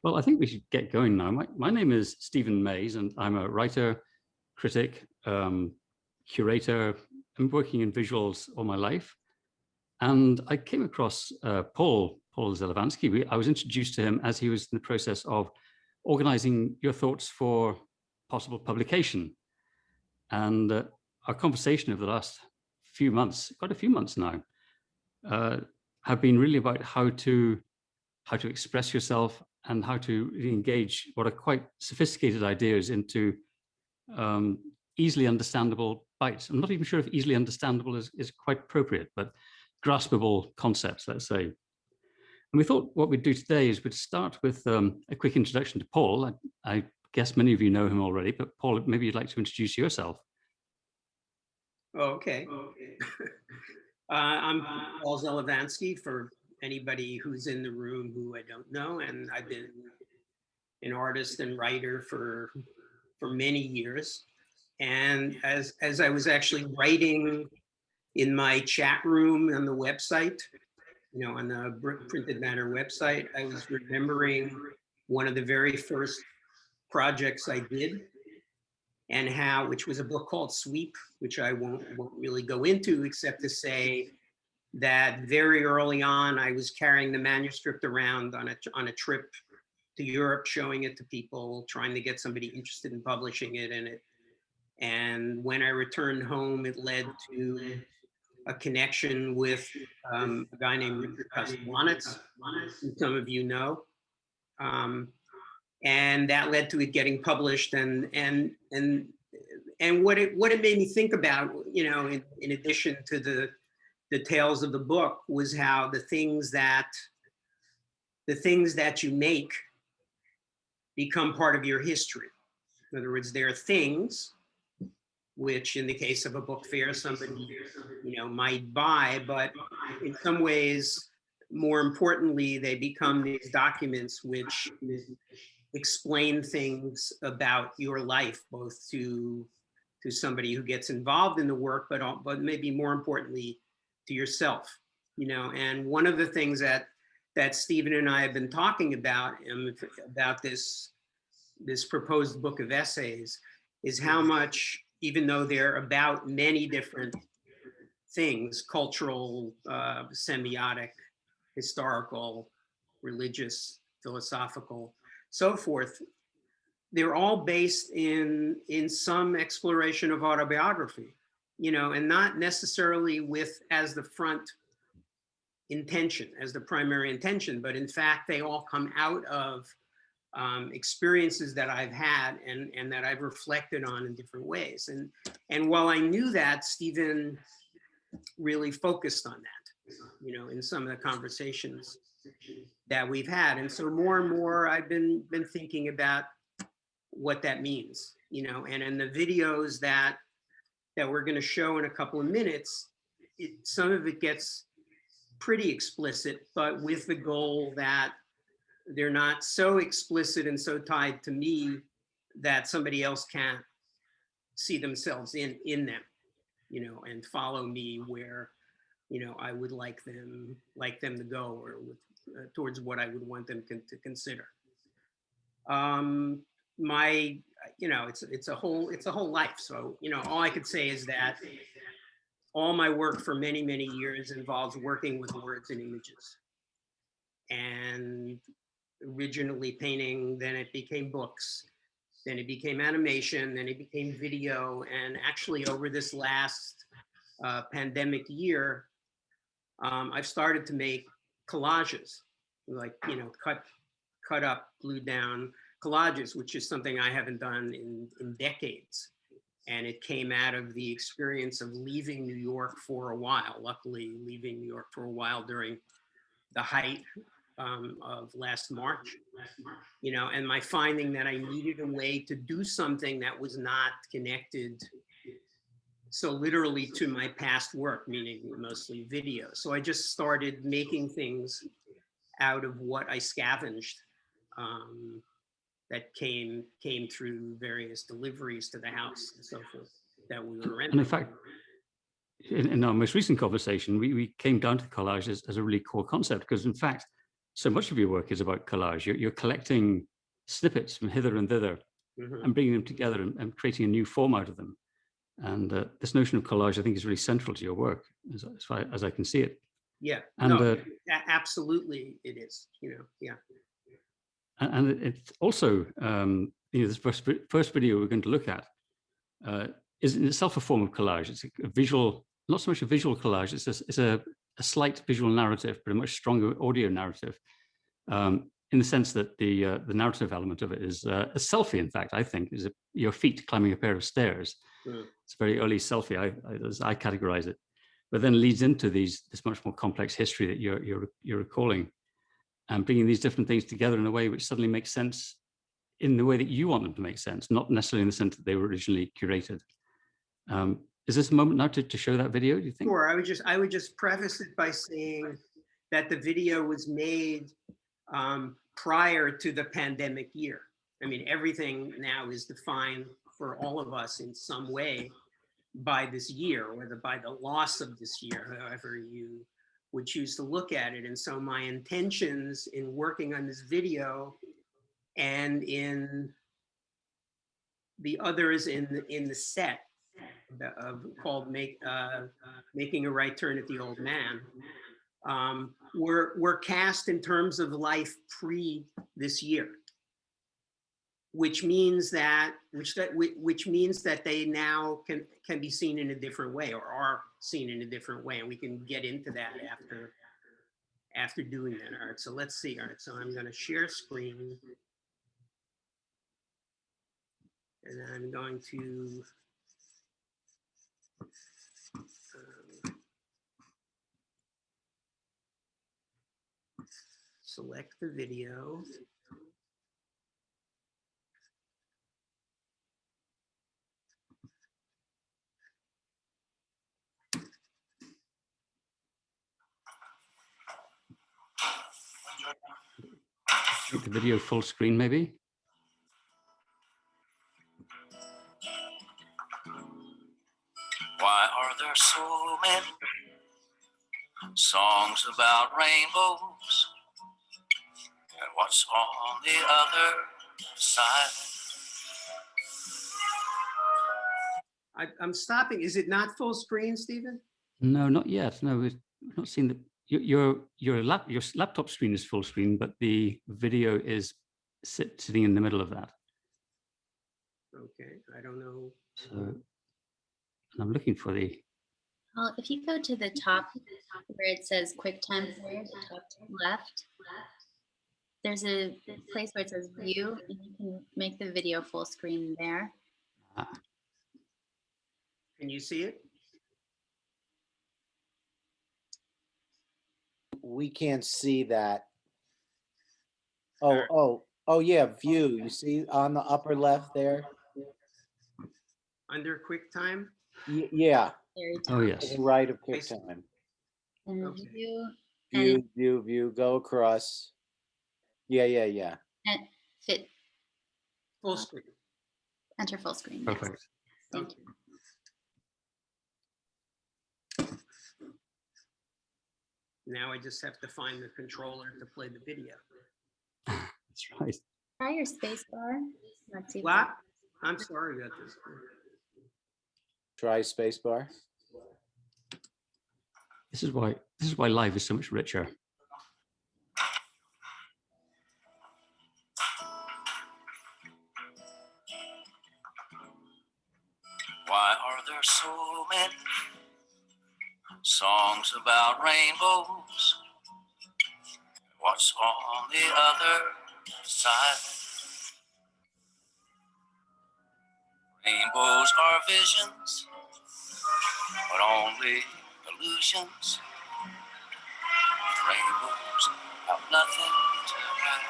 Well, I think we should get going now. My name is Stephen Mays, and I'm a writer, critic, curator. I'm working in visuals all my life. And I came across Paul Zelavansky. I was introduced to him as he was in the process of organizing your thoughts for possible publication. And our conversation over the last few months, quite a few months now, have been really about how to express yourself and how to engage what are quite sophisticated ideas into easily understandable bites. I'm not even sure if easily understandable is quite appropriate, but graspable concepts, let's say. And we thought what we'd do today is we'd start with a quick introduction to Paul. I guess many of you know him already, but Paul, maybe you'd like to introduce yourself. Okay. I'm Paul Zelavansky, for anybody who's in the room who I don't know, and I've been an artist and writer for many years. And as I was actually writing in my chat room on the website, on the printed matter website, I was remembering one of the very first projects I did, and which was a book called Sweep, which I won't really go into, except to say that very early on, I was carrying the manuscript around on a trip to Europe, showing it to people, trying to get somebody interested in publishing it in it. And when I returned home, it led to a connection with a guy named Richard Kostwanitz, who some of you know. And that led to it getting published, and what it made me think about, in addition to the details of the book, was how the things that you make become part of your history. In other words, there are things which, in the case of a book fair, somebody might buy, but in some ways, more importantly, they become these documents which explain things about your life, both to somebody who gets involved in the work, but maybe more importantly to yourself. And one of the things that Stephen and I have been talking about this proposed book of essays is how much, even though they're about many different things, cultural, semiotic, historical, religious, philosophical, so forth, they're all based in some exploration of autobiography, and not necessarily as the front intention, as the primary intention, but in fact, they all come out of experiences that I've had and that I've reflected on in different ways. And while I knew that, Stephen really focused on that, in some of the conversations that we've had. And so more and more, I've been thinking about what that means, and in the videos that we're going to show in a couple of minutes, some of it gets pretty explicit, but with the goal that they're not so explicit and so tied to me that somebody else can't see themselves in them, and follow me where, I would like them to go, or towards what I would want them to consider. It's a whole life. So, all I could say is that all my work for many, many years involves working with words and images. And originally painting, then it became books, then it became animation, then it became video. And actually over this last pandemic year, I've started to make collages, like, cut up, glued down collages, which is something I haven't done in decades. And it came out of the experience of leaving New York for a while, luckily leaving New York for a while during the height of last March, and my finding that I needed a way to do something that was not connected so literally to my past work, meaning mostly video. So I just started making things out of what I scavenged that came through various deliveries to the house and so forth that we were renting. And in fact, in our most recent conversation, we came down to collage as a really core concept, because in fact, so much of your work is about collage. You're collecting snippets from hither and thither and bringing them together and creating a new form out of them. And this notion of collage, I think, is really central to your work, as far as I can see it. Yeah, and, no, absolutely it is, yeah. And it's also, this first video we're going to look at is in itself a form of collage. It's a visual, not so much a visual collage, it's a slight visual narrative, but a much stronger audio narrative, in the sense that the narrative element of it is a selfie, in fact, I think, is your feet climbing a pair of stairs. It's a very early selfie, as I categorize it, but then leads into this much more complex history that you're recalling, and bringing these different things together in a way which suddenly makes sense in the way that you want them to make sense, not necessarily in the sense that they were originally curated. Is this a moment now to show that video, do you think? Sure, I would just preface it by saying that the video was made prior to the pandemic year. I mean, everything now is defined for all of us in some way by this year, or by the loss of this year, however you would choose to look at it. And so my intentions in working on this video and in the others in the set called Making a Right Turn at the Old Man, were cast in terms of life pre this year, which means that they now can be seen in a different way, or are seen in a different way, and we can get into that after doing that. All right, so let's see. All right, so I'm going to share screen, and I'm going to select the video. Make the video full screen, maybe. Why are there so many songs about rainbows? And what's on the other side? I'm stopping. Is it not full screen, Stephen? No, not yet. No, we've not seen the your laptop screen is full screen, but the video is sitting in the middle of that. Okay, I don't know. So I'm looking for the. Well, if you go to the top where it says QuickTime Player, the top left, there's a place where it says View, and you can make the video full screen there. Can you see it? We can't see that. Oh, yeah, View. You see on the upper left there? Under QuickTime? Yeah. Very top. Oh, yes. To the right of QuickTime. And Okay. View, Go across. Yeah. and fit. Full screen. Enter full screen. Yes. Perfect. Thank you. Now I just have to find the controller to play the video. That's right. Try your space bar. Let's see. What? I'm sorry about this. Try spacebar. This is why life is so much richer. Why are there so many songs about rainbows? What's on the other side? Rainbows are visions, but only illusions. Rainbows have nothing to hide.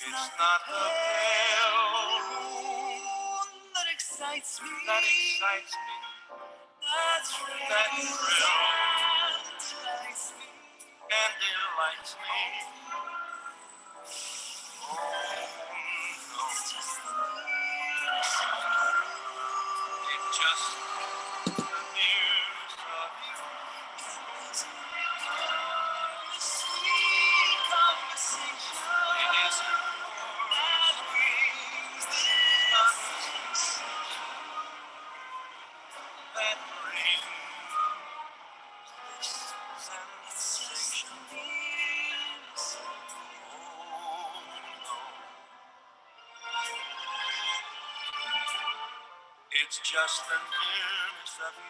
It's not the pale moon that excites me. That's real. That delights me. And delights me. Oh, no. It's just the nearness of you. It's just the nearness of you. The sweet conversation. It isn't that brings this conversation. That brings this sensation. Oh, no. It's just the nearness of you.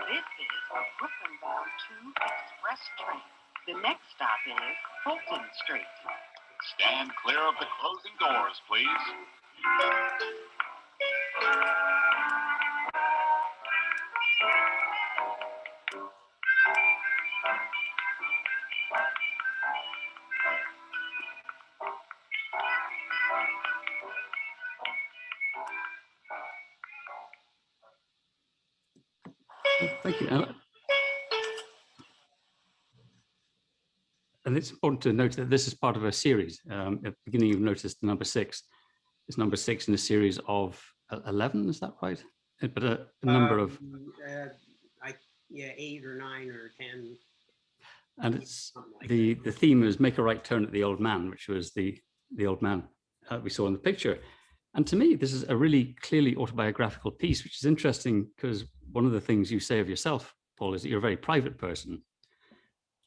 This is a Brooklyn-bound 2 express train. The next stop is Fulton Street. Stand clear of the closing doors, please. Thank you. And it's important to note that this is part of a series. At the beginning, you've noticed the number 6. It's number 6 in a series of 11, is that right? But a number of... yeah, 8 or 9 or 10. And it's Like the theme is make a right turn at the old man, which was the old man we saw in the picture. And to me, this is a really clearly autobiographical piece, which is interesting because one of the things you say of yourself, Paul, is that you're a very private person.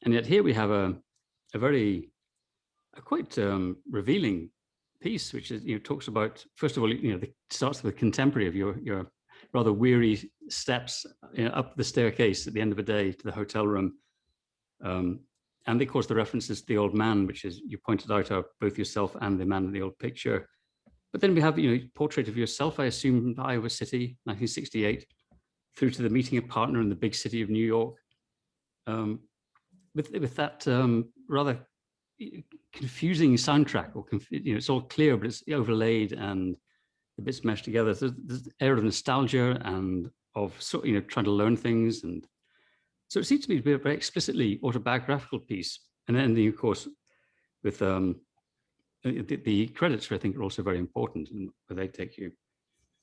And yet here we have a quite revealing piece, which is, talks about, first of all, it starts with a contemporary of your rather weary steps up the staircase at the end of the day to the hotel room. And of course, the references to the old man, which is, you pointed out, are both yourself and the man in the old picture. But then we have, portrait of yourself, I assume, in Iowa City, 1968, through to the meeting a partner in the big city of New York. With that rather confusing soundtrack, or it's all clear, but it's overlaid and the bits meshed together. So there's an air of nostalgia and of trying to learn things, and so it seems to me to be a very explicitly autobiographical piece. And then, of course, with the credits, I think, are also very important in where they take you.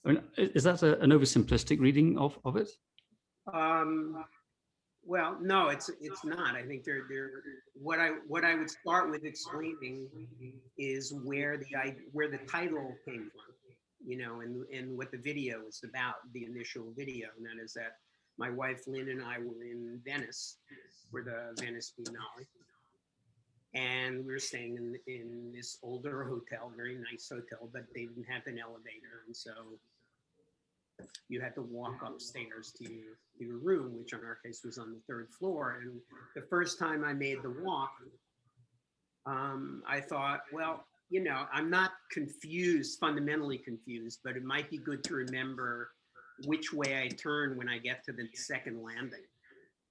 I mean, is that an oversimplistic reading of it? Well, no, it's not. I think what I would start with explaining is where the title came from, you know, and what the video is about, the initial video, and that is that my wife Lynn and I were in Venice for the Venice Biennale, and we were staying in this older hotel, very nice hotel, but they didn't have an elevator, and so you had to walk upstairs to your room, which in our case was on the 3rd floor. And the first time I made the walk, I thought, well, you know, I'm not confused, fundamentally confused, but it might be good to remember which way I turn when I get to the second landing.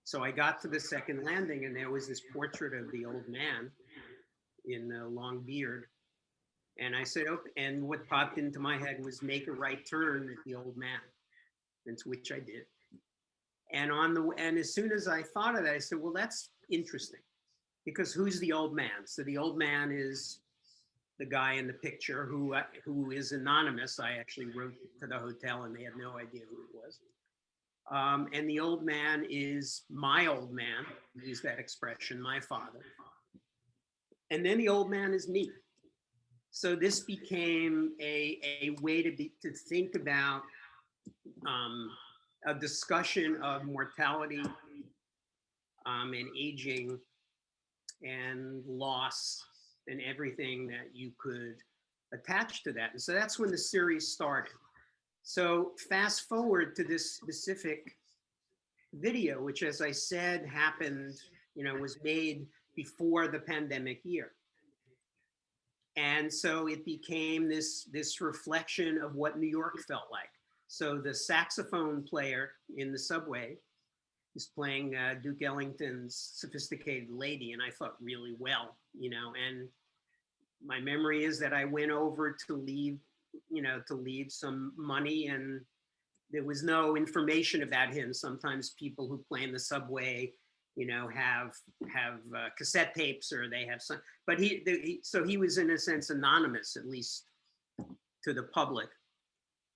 So I got to the second landing, and there was this portrait of the old man in a long beard. And I said, oh, and what popped into my head was make a right turn at the old man, and to which I did. And as soon as I thought of that, I said, well, that's interesting, because who's the old man? So the old man is the guy in the picture who is anonymous. I actually wrote to the hotel, and they had no idea who it was. And the old man is my old man, use that expression, my father. And then the old man is me. So this became a way to think about a discussion of mortality and aging and loss and everything that you could attach to that. And so that's when the series started. So fast forward to this specific video, which, as I said, happened, you know, was made before the pandemic year. And so it became this reflection of what New York felt like. So the saxophone player in the subway is playing Duke Ellington's Sophisticated Lady, and I thought really well, you know, and my memory is that I went over to leave, you know, to leave some money, and there was no information about him. Sometimes people who play in the subway, you know, have cassette tapes, or they have some, but so he was in a sense anonymous, at least to the public.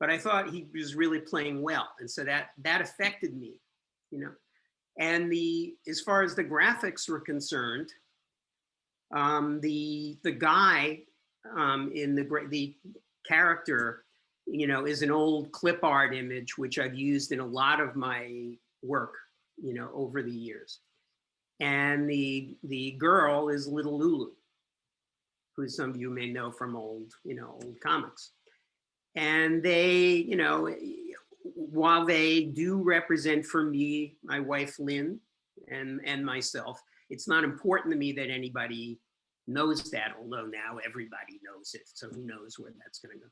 But I thought he was really playing well, and so that affected me, you know. And as far as the graphics were concerned, the guy in the character, you know, is an old clip art image which I've used in a lot of my work, you know, over the years. And the girl is Little Lulu, who some of you may know from old comics. And they, you know, while they do represent for me, my wife Lynn and myself, it's not important to me that anybody knows that, although now everybody knows it. So who knows where that's going to go.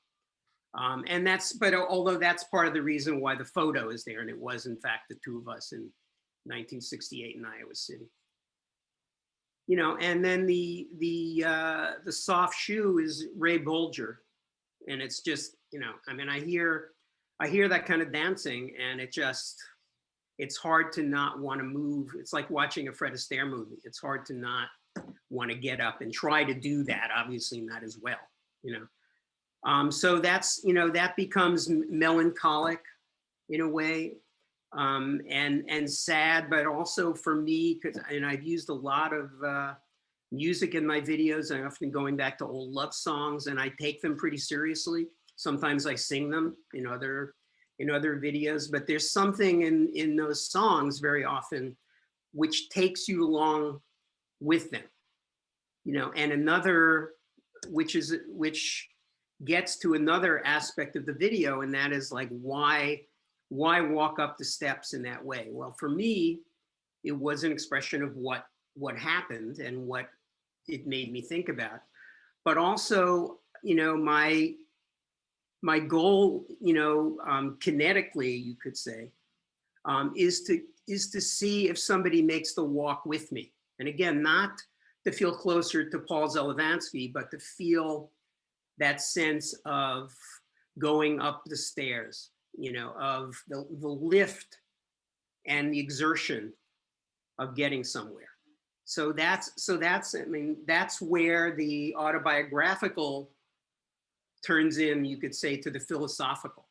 But although that's part of the reason why the photo is there, and it was in fact the two of us in 1968 in Iowa City. You know, and then the soft shoe is Ray Bolger, and it's just, you know, I mean, I hear that kind of dancing, and it's hard to not want to move. It's like watching a Fred Astaire movie. It's hard to not want to get up and try to do that. Obviously not as well, you know. So that's, you know, that becomes melancholic in a way, and sad, but also for me, and I've used a lot of music in my videos. I'm often going back to old love songs, and I take them pretty seriously. Sometimes I sing them in other videos, but there's something in those songs very often which takes you along with them, you know. And another, which gets to another aspect of the video, and that is like, why walk up the steps in that way? Well, for me, it was an expression of what happened and what it made me think about, but also, you know, my goal, you know, kinetically, you could say, is to see if somebody makes the walk with me. And again, not to feel closer to Paul Zelavansky, but to feel that sense of going up the stairs, you know, of the lift and the exertion of getting somewhere. So that's, I mean, that's where the autobiographical turns in, you could say, to the philosophical.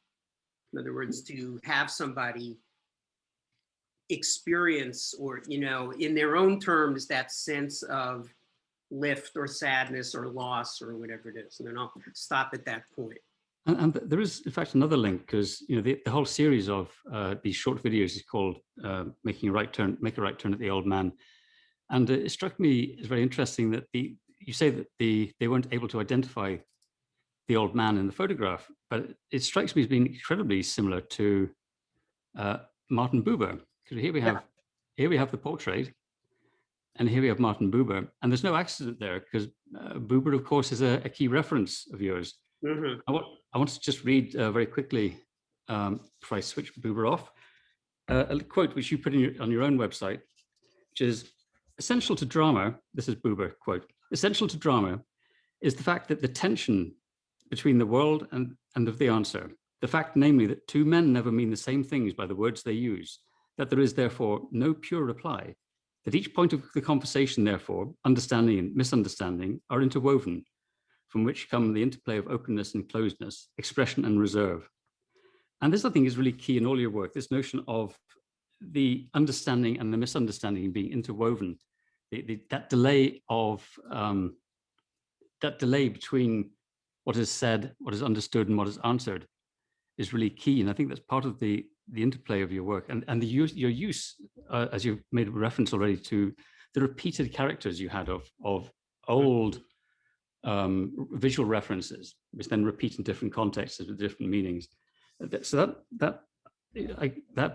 In other words, to have somebody experience, or, you know, in their own terms, that sense of lift or sadness or loss or whatever it is. And then I'll stop at that point. There is, in fact, another link, because the whole series of these short videos is called "Make a Right Turn at the Old Man," and it struck me as very interesting that you say that they weren't able to identify the old man in the photograph, but it strikes me as being incredibly similar to Martin Buber, because here we have the portrait, and here we have Martin Buber, and there's no accident there, because Buber, of course, is a key reference of yours. Mhm. I want to just read very quickly, before I switch Buber off, a quote which you put on your own website, which is, "Essential to drama," this is Buber, quote, "essential to drama is the fact that the tension between the world and of the answer, the fact, namely, that two men never mean the same things by the words they use, that there is therefore no pure reply, that each point of the conversation, therefore, understanding and misunderstanding are interwoven, from which come the interplay of openness and closedness, expression and reserve." And this, I think, is really key in all your work, this notion of the understanding and the misunderstanding being interwoven, that delay between what is said, what is understood, and what is answered is really key. And I think that's part of the interplay of your work, and your use, as you've made reference already, to the repeated characters you had of old visual references, which then repeat in different contexts with different meanings. So that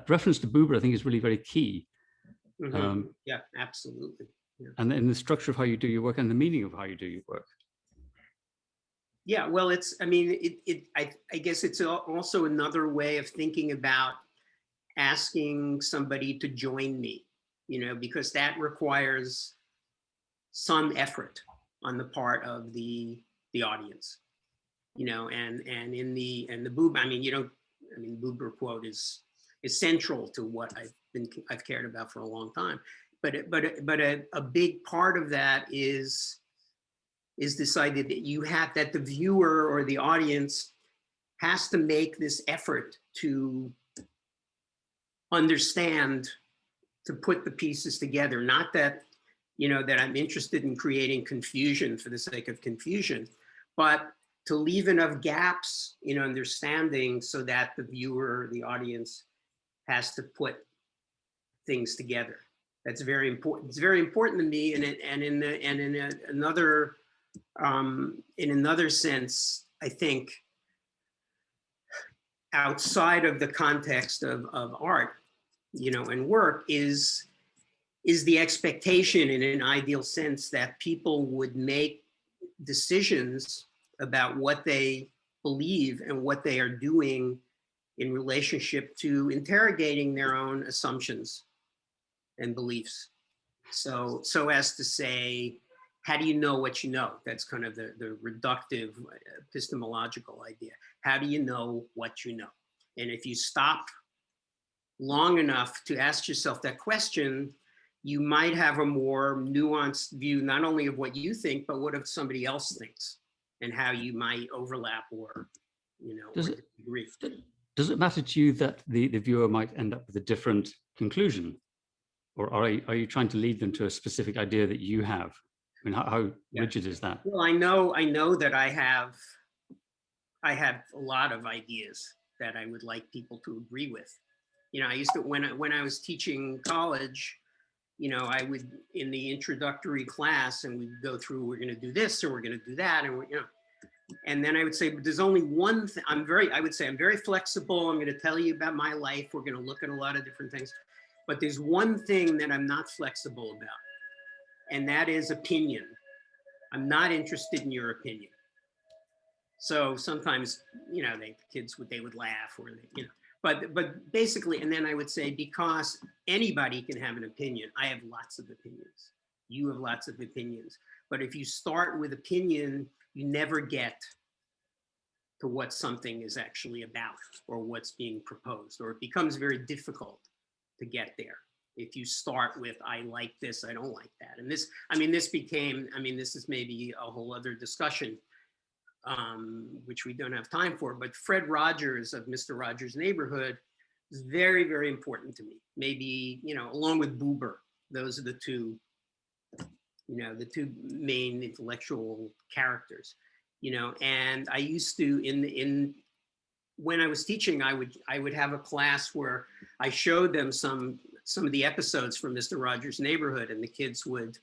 reference to Buber, I think, is really very key. Yeah, absolutely. Yeah. And in the structure of how you do your work and the meaning of how you do your work. Yeah, well, I guess it's also another way of thinking about asking somebody to join me, because that requires some effort on the part of the audience, and in the Buber, Buber quote is central to what I've cared about for a long time, but a big part of that is this idea that that the viewer or the audience has to make this effort to understand, to put the pieces together. Not that, that I'm interested in creating confusion for the sake of confusion, but to leave enough gaps in understanding so that the viewer or the audience has to put things together. That's very important. It's very important to me, in another sense, I think, outside of the context of art, and work, is the expectation, in an ideal sense, that people would make decisions about what they believe and what they are doing in relationship to interrogating their own assumptions and beliefs. So as to say, how do you know what you know? That's kind of the reductive epistemological idea. How do you know what you know? And if you stop long enough to ask yourself that question, you might have a more nuanced view, not only of what you think, but what if somebody else thinks, and how you might overlap or, disagree. Does it matter to you that the viewer might end up with a different conclusion? Or are you trying to lead them to a specific idea that you have? I mean, how rigid is that? Well, I know that I have a lot of ideas that I would like people to agree with. I used to, when I was teaching college, I would, in the introductory class, and we'd go through, we're going to do this or we're going to do that, and and then I would say, but there's only one thing. I would say I'm very flexible. I'm going to tell you about my life. We're going to look at a lot of different things, but there's one thing that I'm not flexible about, and that is opinion. I'm not interested in your opinion. So sometimes, the kids would laugh, or but basically, and then I would say, because anybody can have an opinion. I have lots of opinions. You have lots of opinions. But if you start with opinion, you never get to what something is actually about, or what's being proposed, or it becomes very difficult to get there. If you start with, I like this, I don't like that. And this is maybe a whole other discussion, which we don't have time for, but Fred Rogers of Mr. Rogers' Neighborhood is very, very important to me. Maybe, along with Buber, those are the two main intellectual characters. you know, and I used to, when I was teaching, I would have a class where I showed them some of the episodes from Mr. Rogers' Neighborhood, and the kids would,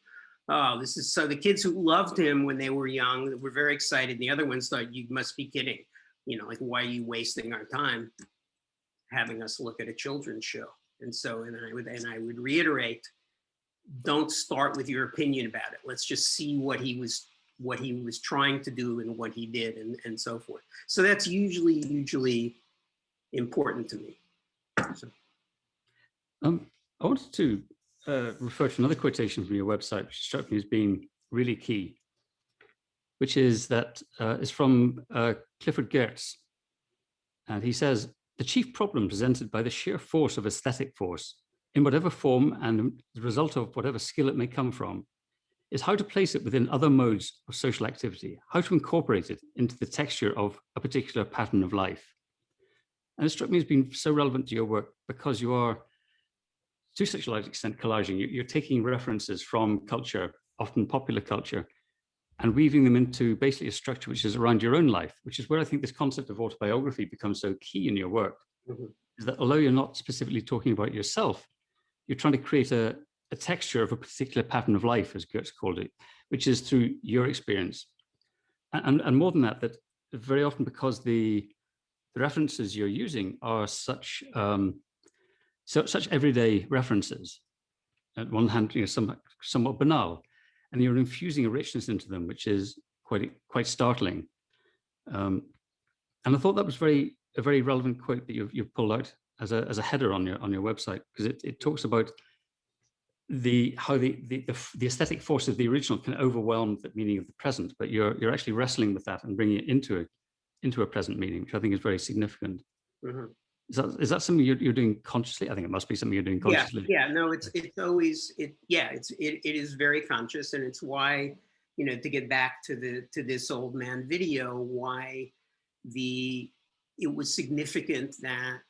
oh, this is, so the kids who loved him when they were young were very excited. And the other ones thought, you must be kidding. You know, like, why are you wasting our time having us look at a children's show? And so, and I would reiterate, don't start with your opinion about it. Let's just see what he was trying to do and what he did, and so forth. So that's usually important to me. So. I wanted to refer to another quotation from your website, which struck me as being really key, which is that is from Clifford Geertz. And he says, the chief problem presented by the sheer force of aesthetic force, in whatever form and the result of whatever skill it may come from, is how to place it within other modes of social activity, how to incorporate it into the texture of a particular pattern of life. And it struck me as being so relevant to your work because you are, to such a large extent, collaging. You're taking references from culture, often popular culture, and weaving them into basically a structure which is around your own life, which is where I think this concept of autobiography becomes so key in your work, is that although you're not specifically talking about yourself, you're trying to create a texture of a particular pattern of life, as Geertz called it, which is through your experience. And more than that, that very often, because the references you're using are such such everyday references, at one hand, you know, somewhat banal, and you're infusing a richness into them, which is quite startling. And I thought that was a very relevant quote that you've pulled out as a header on your website, because it talks about how the aesthetic force of the original can overwhelm the meaning of the present, but you're actually wrestling with that and bringing it into a present meaning, which I think is very significant. Mm-hmm. Is that something you're doing consciously? I think it must be something you're doing consciously. Yeah. No, it is very conscious, and it's why, you know, to get back to this old man video, why it was significant that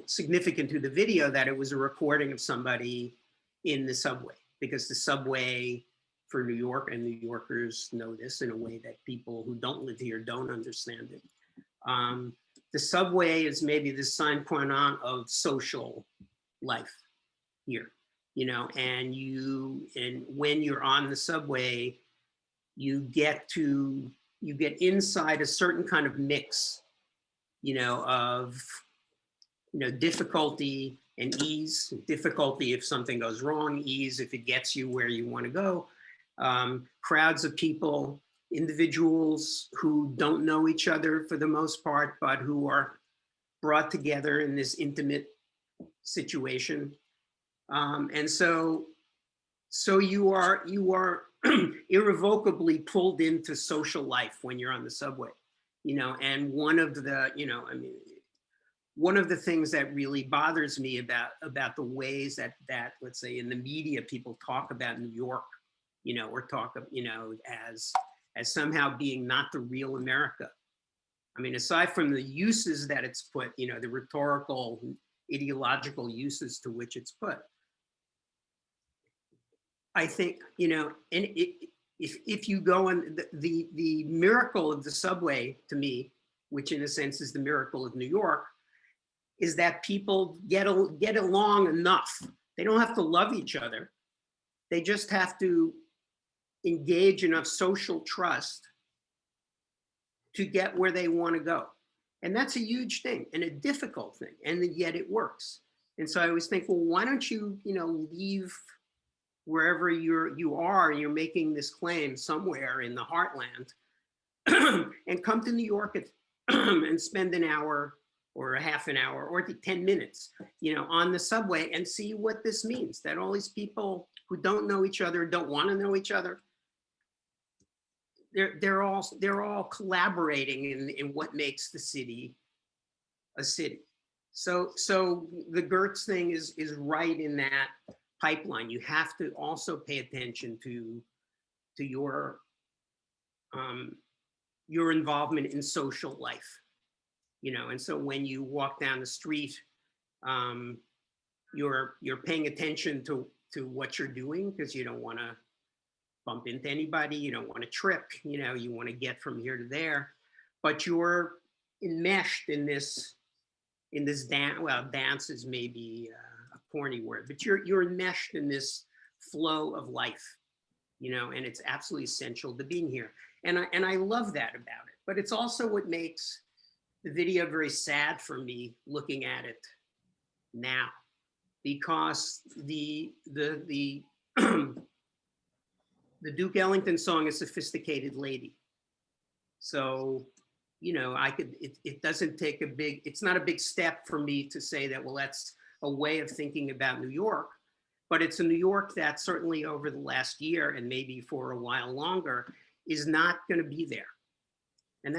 significant to the video that it was a recording of somebody in the subway, because the subway for New York, and New Yorkers know this in a way that people who don't live here don't understand it. The subway is maybe the sine qua non of social life here, you know, and when you're on the subway, you get inside a certain kind of mix, you know, of, you know, difficulty and ease. Difficulty if something goes wrong, ease if it gets you where you want to go. Crowds of people, individuals who don't know each other for the most part, but who are brought together in this intimate situation. And so you are irrevocably pulled into social life when you're on the subway, you know. And one of the things that really bothers me about the ways that let's say in the media people talk about New York, you know, or talk of, you know, as somehow being not the real America. I mean, aside from the uses that it's put, you know, the rhetorical, ideological uses to which it's put, I think, you know, and if you go on the miracle of the subway, to me, which in a sense is the miracle of New York, is that people get along enough. They don't have to love each other. They just have to engage enough social trust to get where they want to go. And that's a huge thing and a difficult thing, and yet it works. And so I always think, well, why don't you, you know, leave wherever you are, and you're making this claim somewhere in the heartland, and come to New York and spend an hour or a half an hour or 10 minutes, you know, on the subway, and see what this means, that all these people who don't know each other, don't want to know each other, they're all collaborating in what makes the city a city. So the Geertz thing is right in that pipeline. You have to also pay attention to your involvement in social life, you know. And so when you walk down the street, you're paying attention to what you're doing, because you don't want to bump into anybody. You don't want to trip. You know, you want to get from here to there, but you're enmeshed in this dance. Well, dance is maybe a corny word, but you're enmeshed in this flow of life, you know, and it's absolutely essential to being here. And I love that about it. But it's also what makes the video very sad for me looking at it now, because the the Duke Ellington song is Sophisticated Lady. So, you know, it doesn't take it's not a big step for me to say that, well, that's a way of thinking about New York, but it's a New York that certainly over the last year and maybe for a while longer is not going to be there. And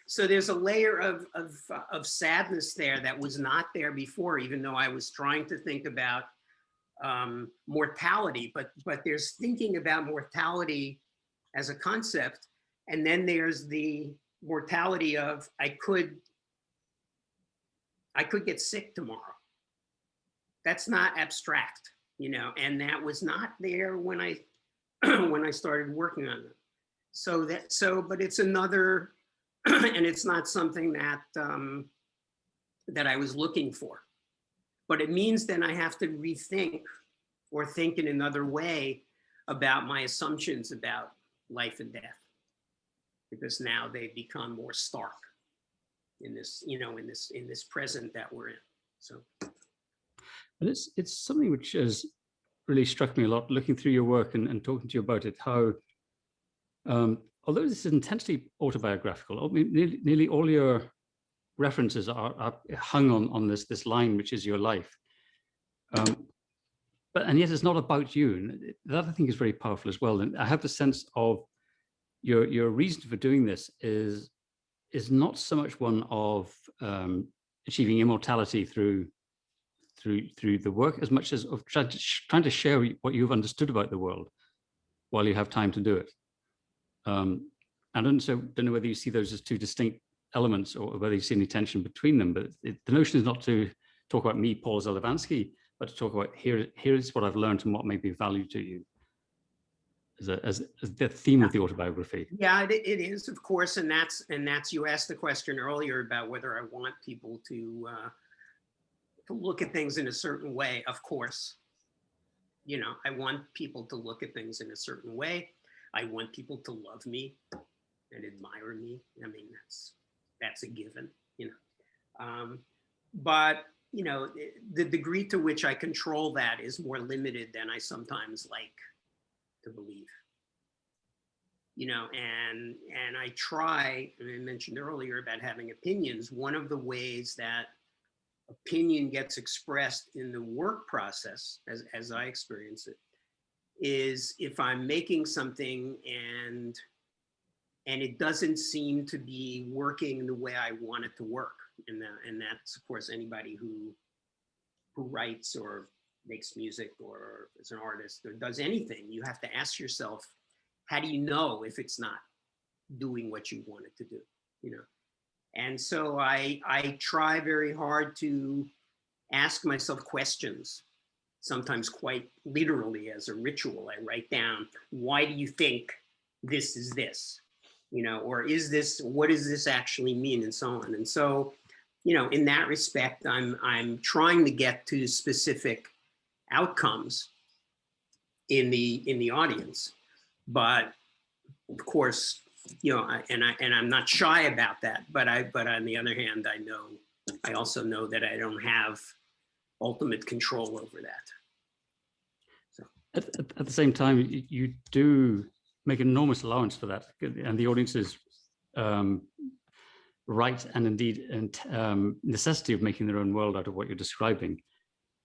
so there's a layer of sadness there that was not there before, even though I was trying to think about mortality, but there's thinking about mortality as a concept. And then there's the mortality of I could get sick tomorrow. That's not abstract, you know, and that was not there when I when I started working on it. But it's another, and it's not something that that I was looking for. But it means then I have to rethink or think in another way about my assumptions about life and death, because now they've become more stark in this, you know, in this present that we're in. So, and it's something which has really struck me a lot looking through your work and talking to you about it, how although this is intensely autobiographical, I mean, nearly all your references are hung on this line, which is your life. And yet it's not about you. And that I think is very powerful as well. And I have the sense of your reason for doing this is not so much one of achieving immortality through the work, as much as of trying to share what you've understood about the world while you have time to do it. I don't know whether you see those as two distinct elements or whether you see any tension between them, but the notion is not to talk about me, Paul Zelavansky, but to talk about here is what I've learned and what may be of value to you as the theme of the autobiography. Yeah, it is, of course, and that's you asked the question earlier about whether I want people to look at things in a certain way. Of course, you know, I want people to look at things in a certain way. I want people to love me and admire me. I mean, that's a given, you know. But you know, the degree to which I control that is more limited than I sometimes like to believe. You know, and I try, and I mentioned earlier about having opinions. One of the ways that opinion gets expressed in the work process, as I experience it, is if I'm making something and it doesn't seem to be working the way I want it to work. And that's, of course, anybody who writes or makes music or is an artist or does anything, you have to ask yourself, how do you know if it's not doing what you want it to do, you know? And so I try very hard to ask myself questions, sometimes quite literally as a ritual. I write down, why do you think this is this? You know, or is this, what does this actually mean, and so on. And so, you know, in that respect, I'm trying to get to specific outcomes in the audience. But of course, you know, and I'm not shy about that. But on the other hand, I also know that I don't have ultimate control over that. So at the same time, you do make an enormous allowance for that, and the audience's right and indeed necessity of making their own world out of what you're describing.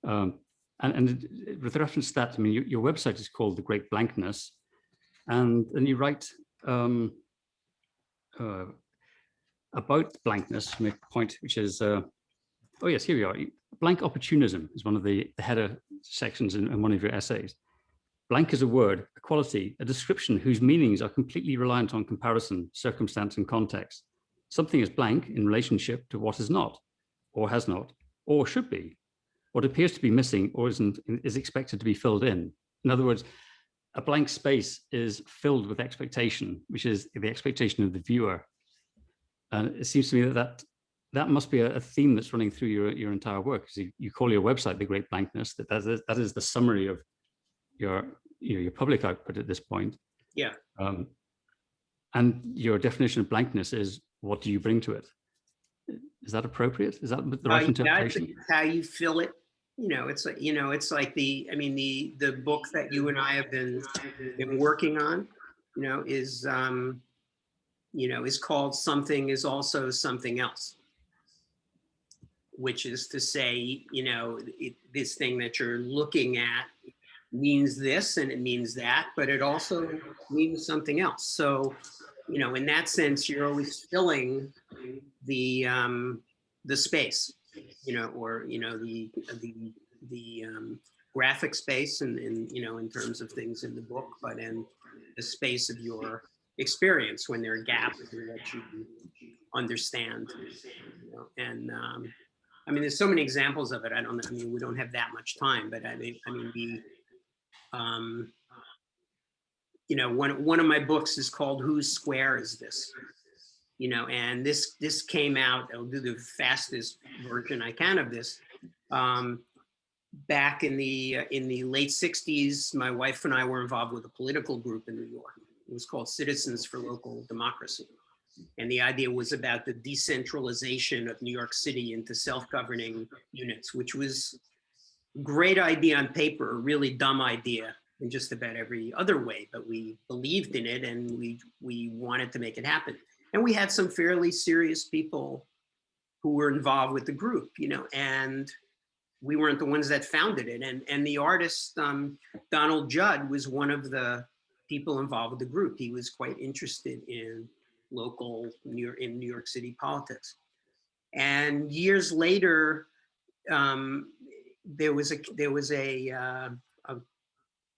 And with reference to that, I mean, your website is called The Great Blankness, and you write about blankness, make a point, which is, oh yes, here we are. Blank opportunism is one of the header sections in one of your essays. Blank is a word, a quality, a description whose meanings are completely reliant on comparison, circumstance, and context. Something is blank in relationship to what is not, or has not, or should be. What appears to be missing or is expected to be filled in. In other words, a blank space is filled with expectation, which is the expectation of the viewer. And it seems to me that must be a theme that's running through your entire work. Because you call your website The Great Blankness. That is the summary of your public output at this point. Yeah. And your definition of blankness is, what do you bring to it? Is that appropriate? Is that the right interpretation? Yeah, how you fill it. It's like the book that you and I have been working on, is called Something is Also Something Else, which is to say, this thing that you're looking at means this and it means that, but it also means something else. So, in that sense, you're always filling the space, or the graphic space, and in terms of things in the book, but in the space of your experience when there are gaps that you understand. And there's so many examples of it. We don't have that much time, but one of my books is called Whose Square Is This? And this came out, I'll do the fastest version I can of this. Back in the late 60s, my wife and I were involved with a political group in New York. It was called Citizens for Local Democracy. And the idea was about the decentralization of New York City into self-governing units, which was a great idea on paper, a really dumb idea in just about every other way, but we believed in it and we wanted to make it happen. And we had some fairly serious people who were involved with the group, and we weren't the ones that founded it. And the artist, Donald Judd, was one of the people involved with the group. He was quite interested in local New York City politics. And years later, there was a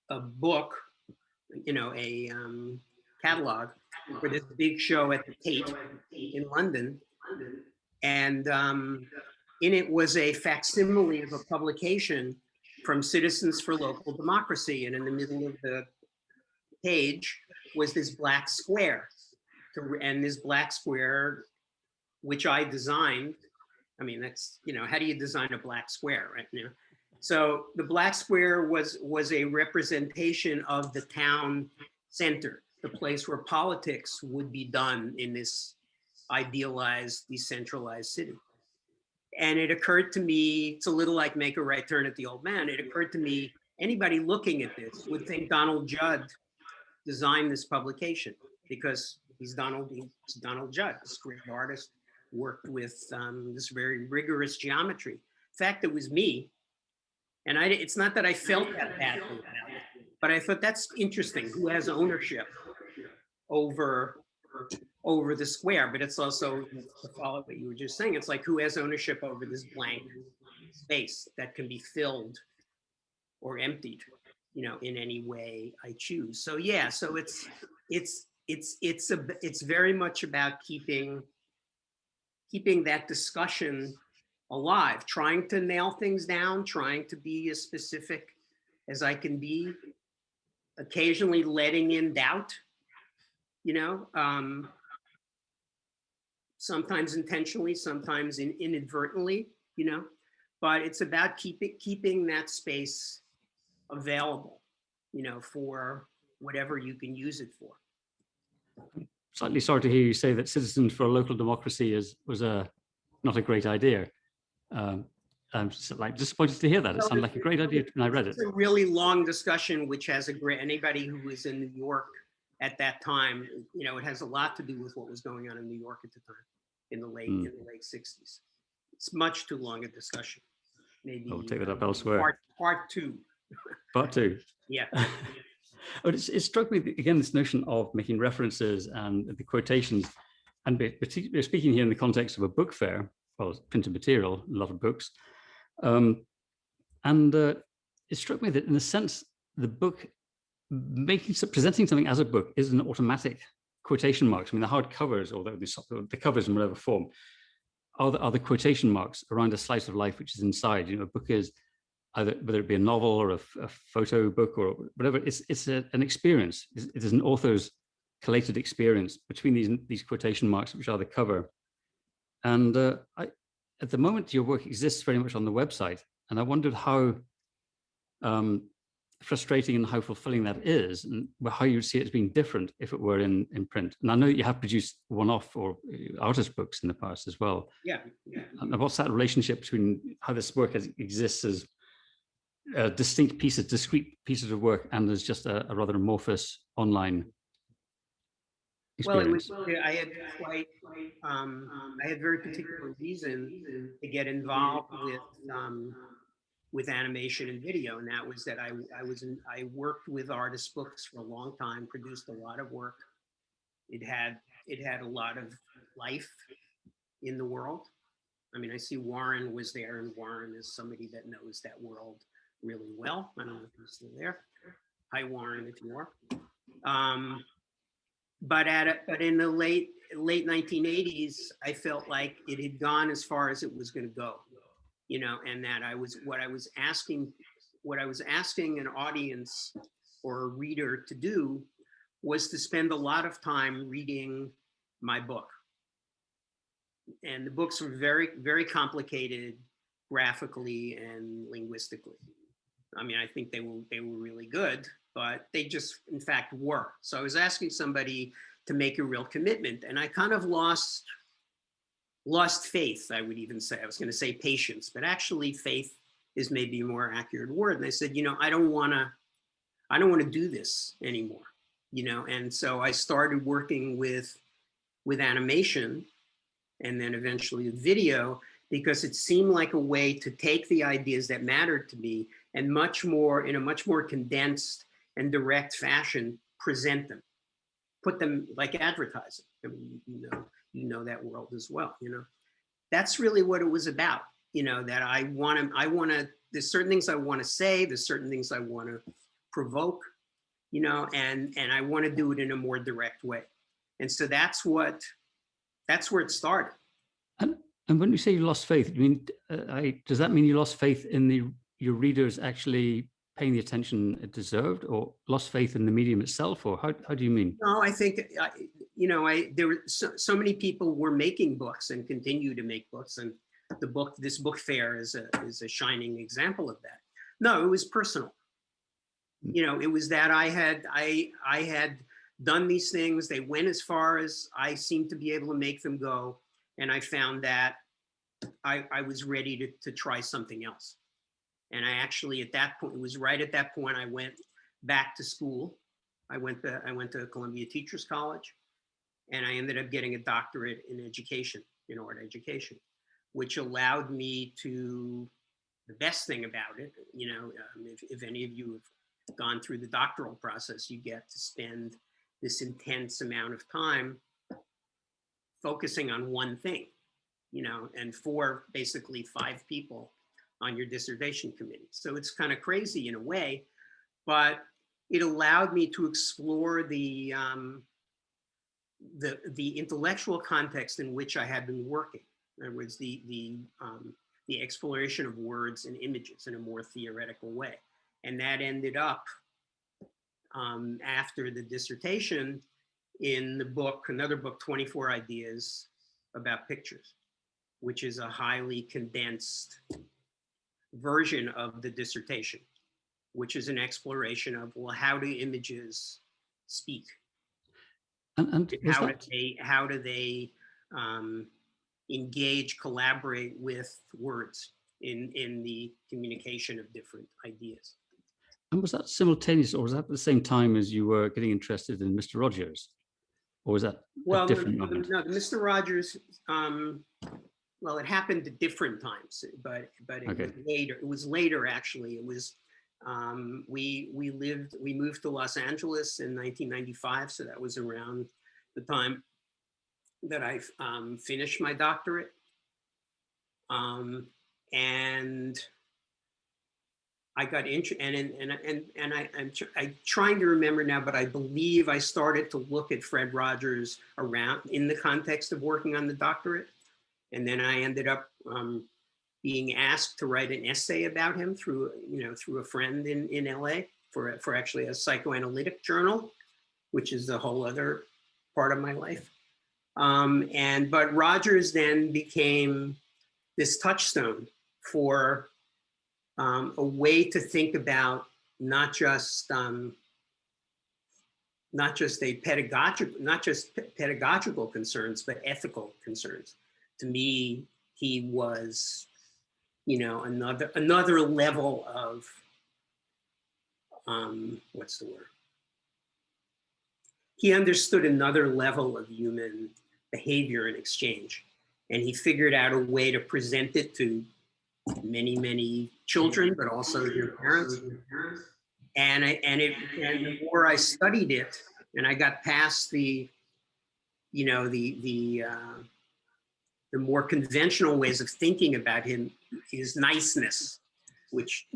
book, a catalog for this big show at the Tate in London. And in it was a facsimile of a publication from Citizens for Local Democracy. And in the middle of the page was this black square. And this black square, which I designed, that's, how do you design a black square, right? So the black square was a representation of the town center, the place where politics would be done in this idealized, decentralized city. And it occurred to me, it's a little like Make a Right Turn at the Old Man. It occurred to me, anybody looking at this would think Donald Judd designed this publication, because he's Donald Judd, this great artist, worked with this very rigorous geometry. In fact, it was me. And it's not that I felt that badly about it, but I thought that's interesting. Who has ownership over the square? But it's also, to follow what you were just saying, it's like, who has ownership over this blank space that can be filled or emptied, in any way I choose. So yeah, so it's very much about keeping that discussion alive, trying to nail things down, trying to be as specific as I can be, occasionally letting in doubt, sometimes intentionally, sometimes inadvertently, but it's about keeping that space available, for whatever you can use it for. Slightly sorry to hear you say that Citizens for Local Democracy was not a great idea. I'm disappointed to hear that. It sounded like a great idea when I read it. It's a really long discussion, which has anybody who was in New York at that time, it has a lot to do with what was going on in New York at the time, in the late 60s. It's much too long a discussion. Maybe I'll take that up elsewhere. Part two. Part two. Yeah. But it struck me again, this notion of making references and the quotations, and we're speaking here in the context of a book fair, well, printed material, a lot of books, and it struck me that in a sense, the book presenting something as a book is an automatic quotation marks. The hard covers, or the covers in whatever form, are the quotation marks around a slice of life which is inside. A book is either whether it be a novel or a photo book or whatever. It's an experience. It is an author's collated experience between these quotation marks, which are the cover. And at the moment, your work exists very much on the website, and I wondered how frustrating and how fulfilling that is, and how you would see it as being different if it were in print. And I know you have produced one-off or artist books in the past as well. Yeah. And what's that relationship between how this work exists as distinct pieces, discrete pieces of work, and as just a rather amorphous online experience? Well, I had I had very particular reason to get involved with animation and video, and that was that I worked with artist books for a long time, produced a lot of work. It had a lot of life in the world. I mean, I see Warren was there, and Warren is somebody that knows that world really well. I don't know if he's still there. Hi, Warren, if you are. But in the late 1980s, I felt like it had gone as far as it was going to go, you know, and that what I was asking an audience or a reader to do was to spend a lot of time reading my book. And the books were very, very complicated graphically and linguistically. I mean, I think they were really good, but they just, in fact, were. So I was asking somebody to make a real commitment, and I kind of lost faith, I would even say. I was going to say patience, but actually faith is maybe a more accurate word. And I said, you know, I don't want to do this anymore, you know. And so I started working with animation, and then eventually with video, because it seemed like a way to take the ideas that mattered to me and in a much more condensed and direct fashion, present them, put them like advertising. I mean, you know that world as well, you know. That's really what it was about, you know, that I want to, there's certain things I want to say, there's certain things I want to provoke, you know, and I want to do it in a more direct way. And so that's where it started. And when you say you lost faith, I mean, does that mean you lost faith in your readers actually paying the attention it deserved, or lost faith in the medium itself, or how do you mean? No, I think, you know, there were so many people were making books and continue to make books, and this book fair is a shining example of that. No, it was personal. You know, it was that I had done these things. They went as far as I seemed to be able to make them go, and I found that I was ready to try something else. And I actually, at that point, it was right at that point, I went back to school. I went to Columbia Teachers College, and I ended up getting a doctorate in education, in art education, which allowed me to, the best thing about it, you know, if any of you have gone through the doctoral process, you get to spend this intense amount of time focusing on one thing, you know, and basically 5 people on your dissertation committee. So it's kind of crazy in a way, but it allowed me to explore the intellectual context in which I had been working. In other words, the exploration of words and images in a more theoretical way. And that ended up, after the dissertation, in the book, another book, 24 Ideas About Pictures, which is a highly condensed version of the dissertation, which is an exploration of, well, how do images speak? And how do they engage, collaborate with words in the communication of different ideas? And was that simultaneous, or was that at the same time as you were getting interested in Mr. Rogers? Or was that a different moment? No, Mr. Rogers, well, it happened at different times, but it Okay. was later. It was later, actually. It was, we moved to Los Angeles in 1995, so that was around the time that I finished my doctorate. And I got interested, and I'm trying to remember now, but I believe I started to look at Fred Rogers around in the context of working on the doctorate. And then I ended up being asked to write an essay about him through, through a friend in LA for actually a psychoanalytic journal, which is a whole other part of my life. But Rogers then became this touchstone for a way to think about not just pedagogical concerns, but ethical concerns. To me, he was, another level of what's the word? He understood another level of human behavior and exchange, and he figured out a way to present it to many, many children, but also their parents. And the more I studied it, and I got past the more conventional ways of thinking about him, his niceness, which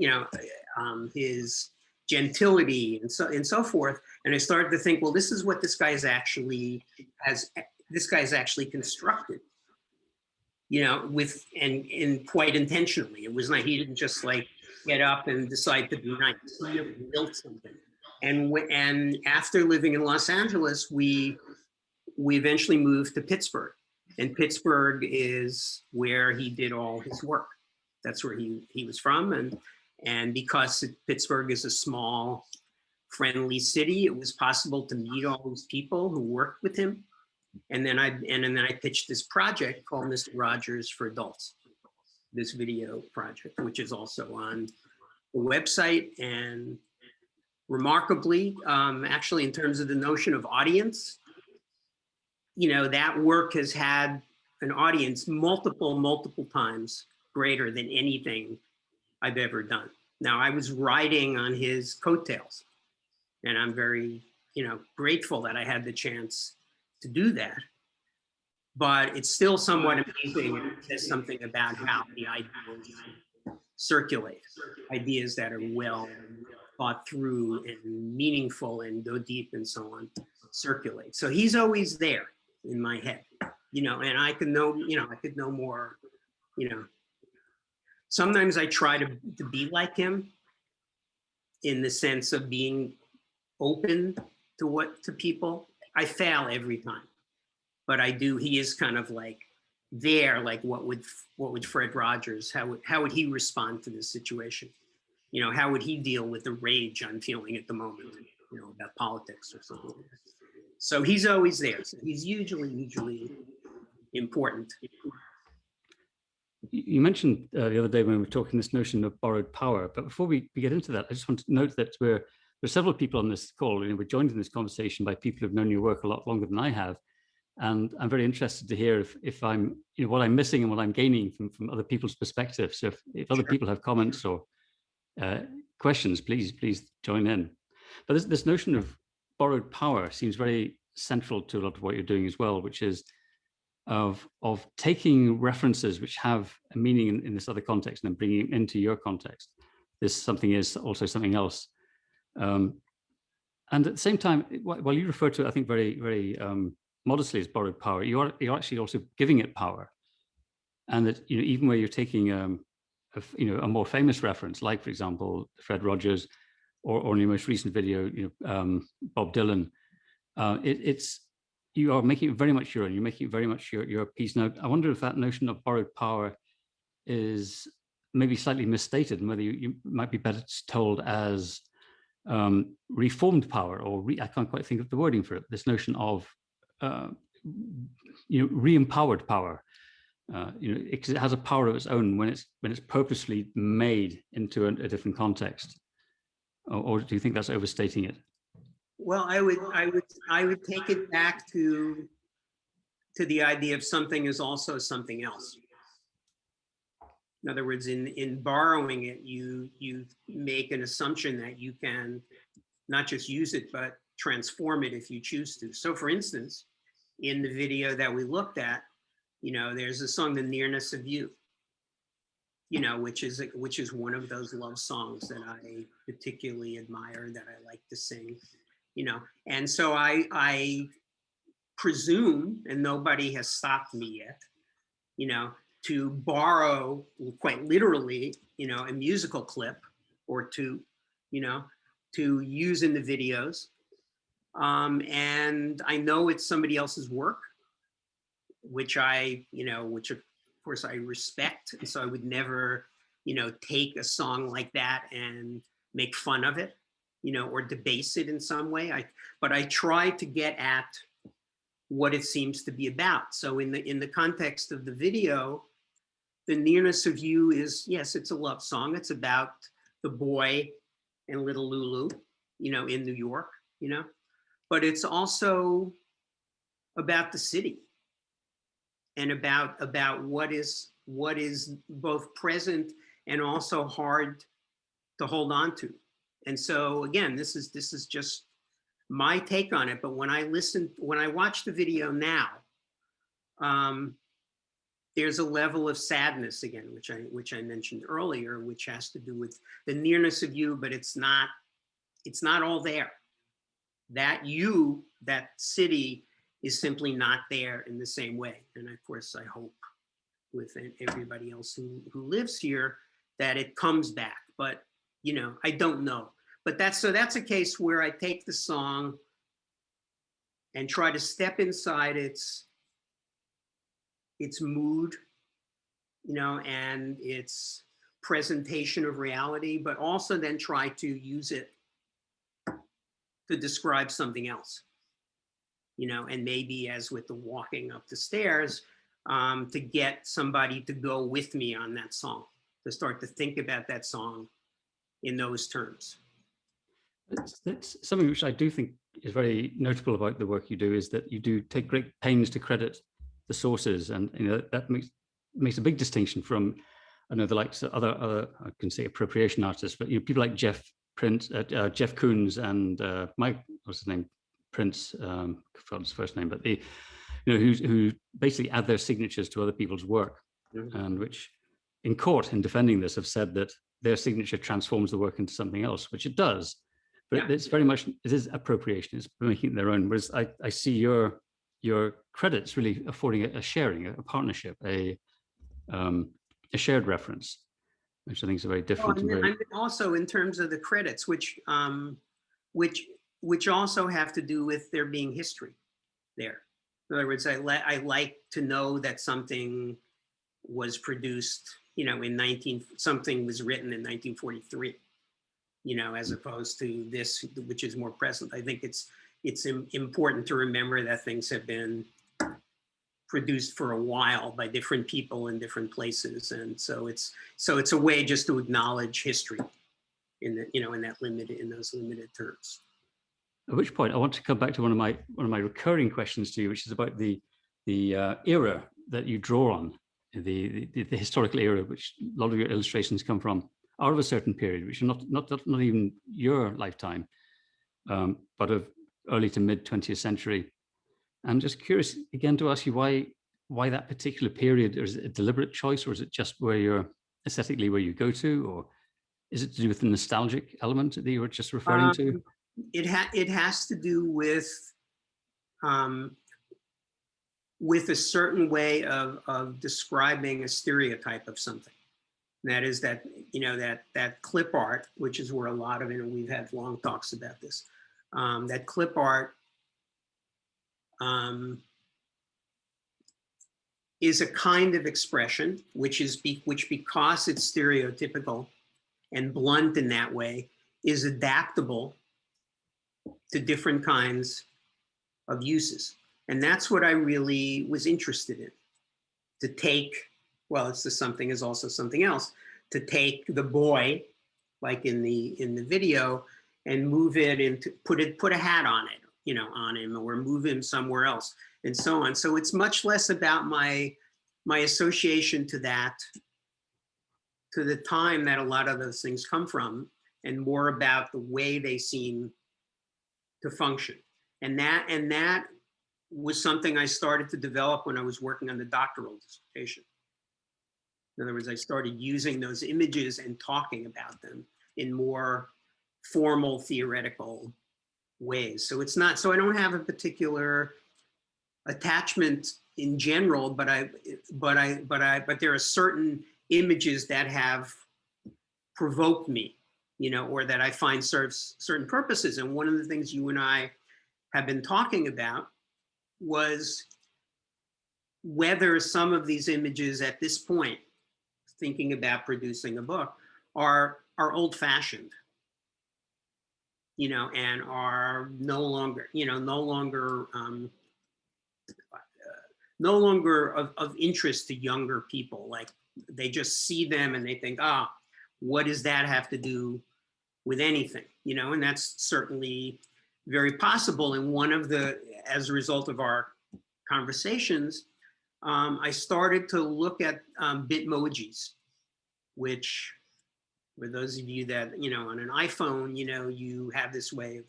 his gentility and so forth. And I started to think, well, this is what this guy is actually constructed, and quite intentionally. It was not, he didn't just like get up and decide to be nice. He built something. And after living in Los Angeles, we eventually moved to Pittsburgh. And Pittsburgh is where he did all his work. That's where he was from. And because Pittsburgh is a small, friendly city, it was possible to meet all these people who worked with him. And then I pitched this project called Mr. Rogers for Adults, this video project, which is also on the website. And remarkably, actually, in terms of the notion of audience, that work has had an audience multiple times greater than anything I've ever done. Now, I was riding on his coattails, and I'm very, grateful that I had the chance to do that. But it's still somewhat amazing. It says something about how the ideas circulate, ideas that are well thought through and meaningful and go deep and so on, circulate. So he's always there in my head, and I could know, I could know more, Sometimes I try to be like him in the sense of being open to people. I fail every time, but I do. He is kind of like there, like what would Fred Rogers, how would he respond to this situation? How would he deal with the rage I'm feeling at the moment, about politics or something like that. So he's always there. So he's hugely important. You mentioned the other day when we were talking this notion of borrowed power, but before we get into that, I just want to note that there are several people on this call. We're joined in this conversation by people who've known your work a lot longer than I have, and I'm very interested to hear if I'm, what I'm missing and what I'm gaining from other people's perspectives. So if other people have comments or questions, please join in. But this notion of borrowed power seems very central to a lot of what you're doing as well, which is of taking references which have a meaning in this other context and then bringing it into your context. This something is also something else. And at the same time, while you refer to it, I think very modestly as borrowed power, you're actually also giving it power. And that even where you're taking a more famous reference, like for example Fred Rogers, or in your most recent video, Bob Dylan, you are making it very much your own. You're making it very much your piece. Now, I wonder if that notion of borrowed power is maybe slightly misstated, and whether you might be better told as reformed power, or I can't quite think of the wording for it. This notion of re-empowered power. It has a power of its own when it's purposely made into a different context. Or do you think that's overstating it? Well, I would take it back to the idea of something is also something else. In other words, in borrowing it, you make an assumption that you can not just use it, but transform it if you choose to. So for instance, in the video that we looked at, there's a song, The Nearness of You, which is one of those love songs that I particularly admire, that I like to sing, and so I presume, and nobody has stopped me yet, to borrow quite literally, you know, a musical clip or two, you know, to use in the videos. And I know it's somebody else's work, which which of course I respect. And so I would never, you know, take a song like that and make fun of it, you know, or debase it in some way. But I try to get at what it seems to be about. So in the context of the video, The Nearness of You is, yes, it's a love song. It's about the boy and little Lulu, you know, in New York, you know, but it's also about the city and about what is both present and also hard to hold on to. And so again, this is just my take on it. But when I watch the video now, there's a level of sadness again, which I mentioned earlier, which has to do with the nearness of you, but it's not all there. That city is simply not there in the same way. And of course, I hope with everybody else who lives here that it comes back. But you know, I don't know. But that's a case where I take the song and try to step inside its mood, you know, and its presentation of reality, but also then try to use it to describe something else, you know, and maybe as with the walking up the stairs, to get somebody to go with me on that song, to start to think about that song in those terms. It's something which I do think is very notable about the work you do, is that you do take great pains to credit the sources, and you know that makes a big distinction from, I know, the likes of other I can say appropriation artists, but you know, people like Jeff Koons and Mike, what's his name, Prince, I forgot his first name, but you know, who basically add their signatures to other people's work, and which in court in defending this have said that their signature transforms the work into something else, which it does. But it's very much, it is appropriation, it's making it their own. Whereas I see your credits really affording a sharing, a partnership, a shared reference, which I think is a very different. And also in terms of the credits, which also have to do with there being history there. In other words, I like to know that something was produced, you know, something was written in 1943. You know, as opposed to this, which is more present. I think it's important to remember that things have been produced for a while by different people in different places, and so it's a way just to acknowledge history in those limited terms. At which point, I want to come back to one of my recurring questions to you, which is about the era that you draw on, the historical era, which a lot of your illustrations come from, are of a certain period, which are not even your lifetime, but of early to mid 20th century. I'm just curious again to ask you why that particular period. Is it a deliberate choice, or is it just where you're aesthetically where you go to, or is it to do with the nostalgic element that you were just referring to? It has to do with a certain way of describing a stereotype of something. And that is that, you know, that clip art, which is where a lot of it, and we've had long talks about this, that clip art is a kind of expression, which because it's stereotypical and blunt in that way, is adaptable to different kinds of uses. And that's what I really was interested in, to take, well, it's the something is also something else, to take the boy, like in the video, and move it into, put a hat on it, you know, on him, or move him somewhere else, and so on. So it's much less about my association to that, to the time that a lot of those things come from, and more about the way they seem to function. And that was something I started to develop when I was working on the doctoral dissertation. In other words, I started using those images and talking about them in more formal theoretical ways. So it's not, so I don't have a particular attachment in general, but there are certain images that have provoked me, you know, or that I find serves certain purposes. And one of the things you and I have been talking about was whether some of these images at this point, thinking about producing a book, are old-fashioned, you know, and are no longer, you know, no longer of interest to younger people. Like they just see them and they think, ah, what does that have to do with anything? You know, and that's certainly very possible. And one of the, as a result of our conversations, I started to look at Bitmojis, which, for those of you that, you know, on an iPhone, you know, you have this way of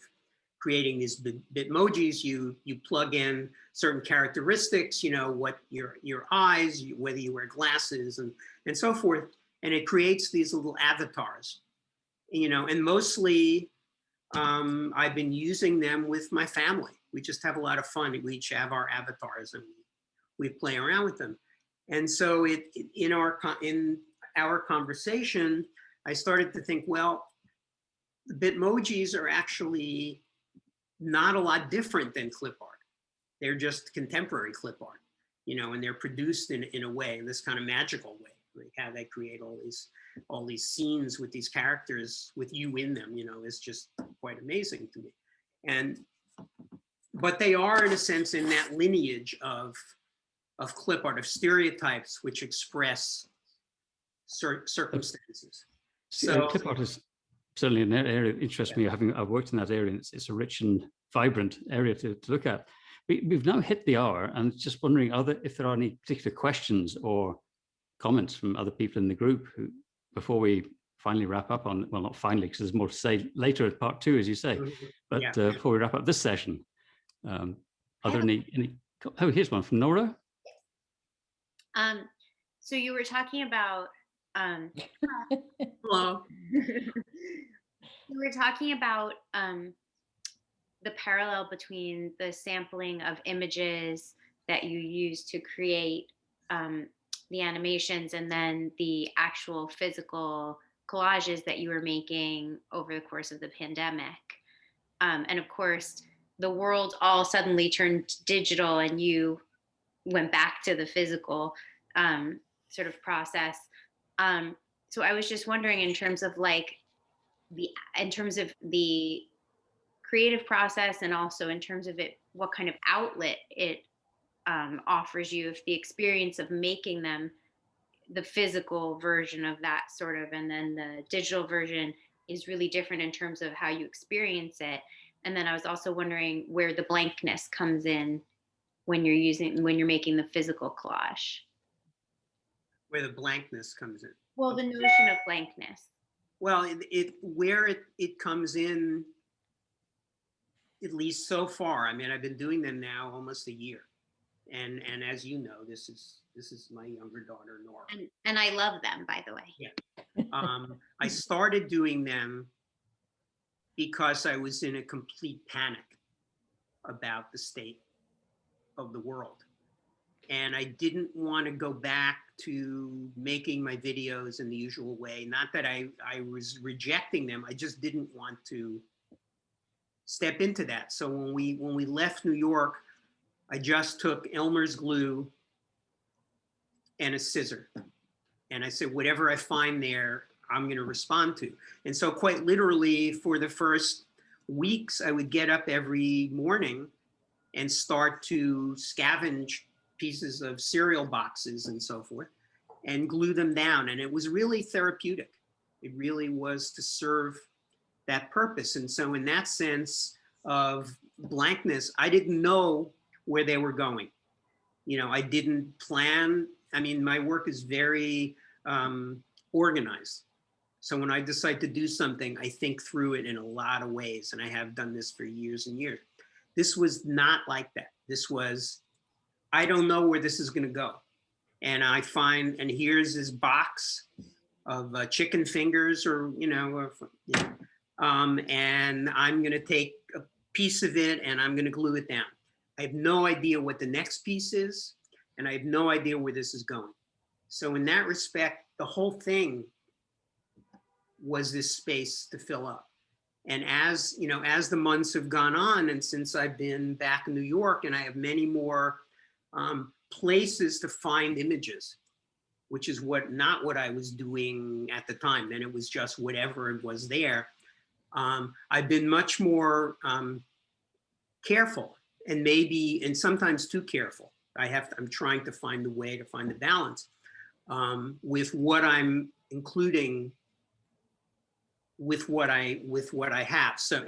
creating these Bitmojis. You plug in certain characteristics, you know, what your eyes, whether you wear glasses and so forth, and it creates these little avatars, you know, and mostly I've been using them with my family. We just have a lot of fun. We each have our avatars and we play around with them. And so in our conversation, I started to think, well, the Bitmojis are actually not a lot different than clip art. They're just contemporary clip art, you know, and they're produced in a way, in this kind of magical way, like how they create all these scenes with these characters with you in them, you know, is just quite amazing to me. But they are, in a sense, in that lineage of clip art, of stereotypes which express circumstances. So clip art is certainly an area that interests me. I've worked in that area, and it's a rich and vibrant area to look at. We've now hit the hour, and just wondering if there are any particular questions or comments from other people in the group who, before we finally wrap up on, well, not finally, because there's more to say later at part 2, as you say, but before we wrap up this session, are there any? Oh, here's one from Nora. So you were talking about hello. You were talking about the parallel between the sampling of images that you use to create the animations and then the actual physical collages that you were making over the course of the pandemic. And of course, the world all suddenly turned digital and you went back to the physical sort of process. So I was just wondering, in terms of the creative process, and also in terms of what kind of outlet it offers you, if the experience of making them, the physical version of that sort of, and then the digital version is really different in terms of how you experience it. And then I was also wondering where the blankness comes in when you're making the physical collage. Where the blankness comes in. Well, the notion of blankness. Well, where it comes in, at least so far. I mean, I've been doing them now almost a year, and as you know, this is my younger daughter Nora. And I love them, by the way. Yeah. I started doing them because I was in a complete panic about the state of the world. And I didn't want to go back to making my videos in the usual way. Not that I was rejecting them, I just didn't want to step into that. So when we left New York, I just took Elmer's glue and a scissor. And I said, whatever I find there, I'm going to respond to. And so quite literally, for the first weeks, I would get up every morning and start to scavenge pieces of cereal boxes and so forth and glue them down. And it was really therapeutic. It really was to serve that purpose. And so in that sense of blankness, I didn't know where they were going. You know, I didn't plan. I mean, my work is very organized. So when I decide to do something, I think through it in a lot of ways. And I have done this for years and years. This was not like that. This was, I don't know where this is going to go. And I find, and here's this box of chicken fingers, or, you know, and I'm going to take a piece of it and I'm going to glue it down. I have no idea what the next piece is. and I have no idea where this is going. So in that respect, the whole thing was this space to fill up. And as you know, as the months have gone on, and since I've been back in New York, and I have many more places to find images, which is not what I was doing at the time. Then it was just whatever was there. I've been much more careful, and sometimes too careful. I'm trying to find the way to find the balance with what I'm including with what I have. So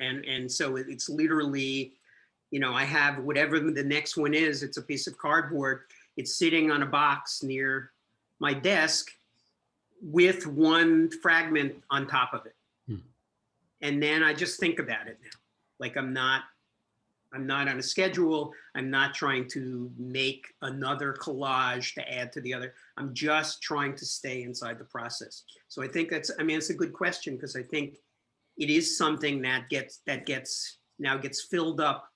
so it's literally, you know, I have whatever the next one is. It's a piece of cardboard. It's sitting on a box near my desk with one fragment on top of it. And then I just think about it now. Like I'm not on a schedule. I'm not trying to make another collage to add to the other. I'm just trying to stay inside the process. So I think it's a good question, because I think it is something that now gets filled up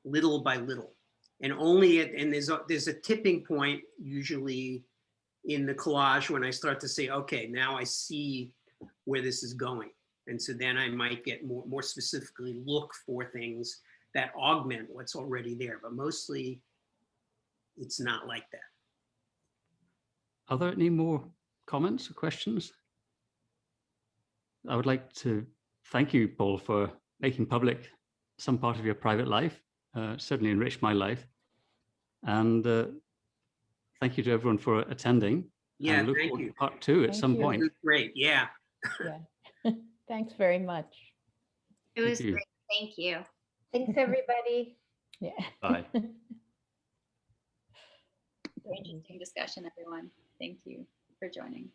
little by little. And there's a tipping point usually in the collage when I start to say, okay, now I see where this is going. And so then I might get more specifically look for things that augment what's already there, but mostly it's not like that. Are there any more comments or questions? I would like to thank you, Paul, for making public some part of your private life. Certainly enriched my life. And thank you to everyone for attending. Yeah, and look thank forward you. to part 2 at Thank some you. point. Great, yeah. Yeah. Thanks very much. It was you. great. Thank you. Thanks, everybody. Yeah. Bye. Very interesting discussion, everyone. Thank you for joining.